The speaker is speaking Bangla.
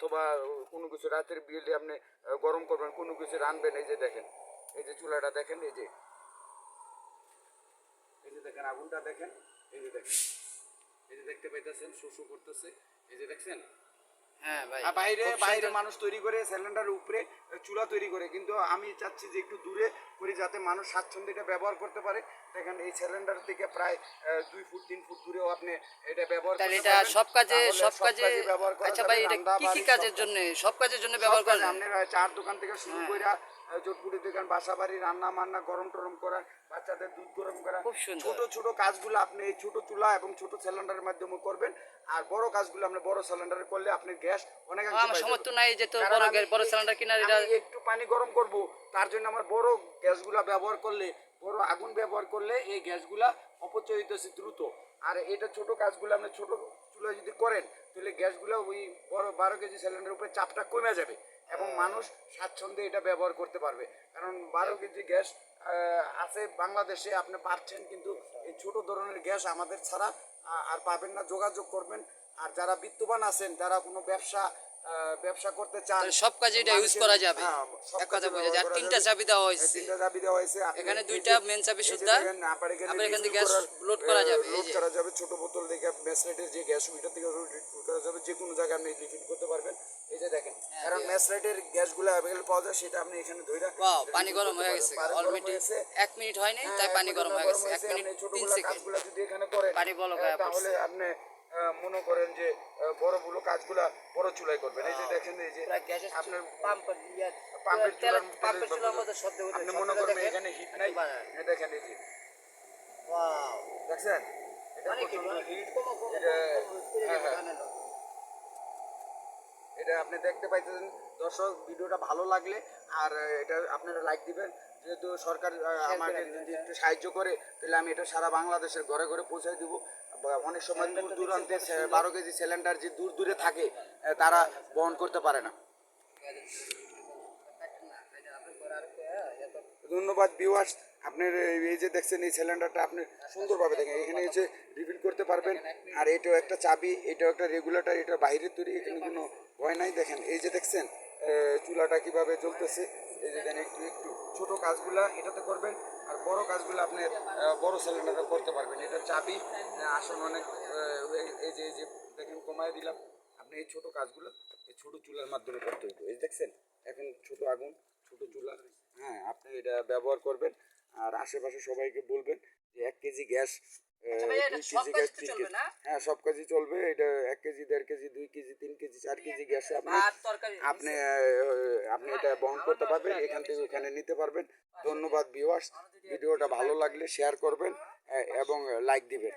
অথবা কোনো কিছু রাতের বিলে আপনি গরম করবেন, কোনো কিছু রানবেন। এই যে দেখেন, এই যে চুলাটা দেখেন, এই যে দেখেন আগুনটা দেখেন, এই যে দেখেন, এই যে দেখতে পাইতেছেন শু করতেছে, এই যে দেখছেন। হ্যাঁ ভাই, বাইরে বাইরে মানুষ তৈরি করে সিলিন্ডারের উপরে চুলা তৈরি করে, কিন্তু আমি চাচ্ছি যে একটু দূরে করি যাতে মানুষ স্বাচ্ছন্দ্যে এটা ব্যবহার করতে পারে। দেখেন এই সিলিন্ডার থেকে প্রায় 2 ফুট 3 ফুট দূরেও আপনি এটা ব্যবহার করতে এটা পারবেন। সব কাজে ব্যবহার করা আচ্ছা যাবে। ভাই, এটা রান্না কি কি বাড়ি কাজের জন্য, সব কাজের জন্য ব্যবহার করেন? আপনি চার দোকান থেকে শুরু করে চটপুরি দোকান, বাসা বাড়ি, রান্না বান্না, গরম টরম করা, বাচ্চাদের দুধ গরম করা, খুব সুন্দর। ছোট ছোট কাজগুলো আপনি এই ছোট চুলা এবং ছোট সিলিন্ডারের মাধ্যমে করবেন। আর বড় কাজগুলো আপনি বড় সিলিন্ডারে করলে আপনি গ্যাস অনেক আমার সামর্থ্য নাই যে তো বড় সিলিন্ডার কিনার। এটা একটু পানি গরম করব, তার জন্য আমার বড় গ্যাসগুলা ব্যবহার করলে, বড় আগুন ব্যবহার করলে এই গ্যাসগুলা অপচয় হইতেছে দ্রুত। আর এটা ছোট কাজগুলো আপনি ছোট চুলা যদি করেন তাহলে গ্যাসগুলো ওই বড় 12 কেজি সিলিন্ডারের উপরে চাপটা কমে যাবে এবং মানুষ স্বাচ্ছন্দ্যে এটা ব্যবহার করতে পারবে। কারণ 12 কেজি গ্যাস আছে বাংলাদেশে, আপনি পাচ্ছেন, কিন্তু এই ছোট ধরনের গ্যাস আমাদের ছাড়া আর পাবেন না। যোগাযোগ করবেন। আর যারা বিত্তবান আছেন, যারা কোনো ব্যবসা করতে চান, সব কাজে এটা ইউজ করা যাবে। এক কথা বোঝা যায়। তিনটা চাবি দেওয়া হয়েছে, এখানে দুইটা মেন চাবি সুদ্ধা, আবার এখান থেকে গ্যাস লোড করা যাবে। লোড করা যাবে ছোট বোতল থেকে মেসলাইটের যে গ্যাস, ওইটা থেকে লোড করা যাবে, যে কোনো জায়গায় আপনি রিফিল করতে পারবেন। এই যে দেখেন, কারণ মেসলাইটের গ্যাসগুলো অ্যাভেলেবল পাওয়া যায়, সেটা আপনি এখানে ধরে পানি গরম হয়ে গেছে অলরেডি। 1 মিনিট হয়নি, তাই পানি গরম হয়ে গেছে। 1 মিনিট 3 সেকেন্ড কাজগুলো যদি এখানে করেন পানি বলক হয়ে তাহলে আপনি মনে করেন যে বড় বড় কাজগুলা বড় চুলাই করবেন। এই যে দেখেন, এই যে আপনার পাম্পের চুলার মধ্যে শব্দ হচ্ছে, আপনি মনে করবেন এখানে হিট নাই। এই দেখেন, এই যে ওয়াও, দেখছেন এটা আপনি দেখতে পাইতেছেন। দর্শক, ভিডিওটা ভালো লাগলে আর এটা আপনারা লাইক দিবেন। যেহেতু সরকার আমাকে যদি একটু সাহায্য করে, তাহলে আমি এটা সারা বাংলাদেশের ঘরে ঘরে পৌঁছায় দিব। অনেক সময় দূর দূরান্তে 12 কেজি সিলিন্ডার যে দূর দূরে থাকে, তারা বহন করতে পারে না। ধন্যবাদ ভিউয়ার্স। আপনার এই যে দেখছেন এই সিলিন্ডারটা আপনি সুন্দরভাবে দেখেন, এখানে এসে রিফিল করতে পারবেন। আর এটাও একটা চাবি, এটাও একটা রেগুলেটর, এটা বাইরে তৈরি, এখানে কোনো ভয় নাই। দেখেন এই যে দেখছেন চুলাটা কিভাবে জ্বলতেছে। এই যে দেখেন, একটু একটু ছোটো কাজগুলা এটাতে করবেন, আর বড় কাজগুলো আপনি বড় সিলিন্ডারে করতে পারবেন। এটা চাবি আসন অনেক এই যে দেখেন কমায় দিলাম। আপনি এই ছোটো কাজগুলো এই ছোটো চুলার মাধ্যমে করতে হতো। এই দেখছেন এখন ছোট আগুন, ছোট চুলা। হ্যাঁ, আপনি এটা ব্যবহার করবেন। আর আশেপাশে সবাইকে বলবেন যে 1 KG gas, 2 KG gas, 3 KG, হ্যাঁ সব কাজই চলবে। এটা 1 KG, 1.5 KG, 2 KG, 3 KG, 4 KG gas আপনি এটা বহন করতে পারবেন, এখান থেকে ওখানে নিতে পারবেন। ধন্যবাদ ভিউয়ার্স। ভিডিওটা ভালো লাগলে শেয়ার করবেন এবং লাইক দিবেন।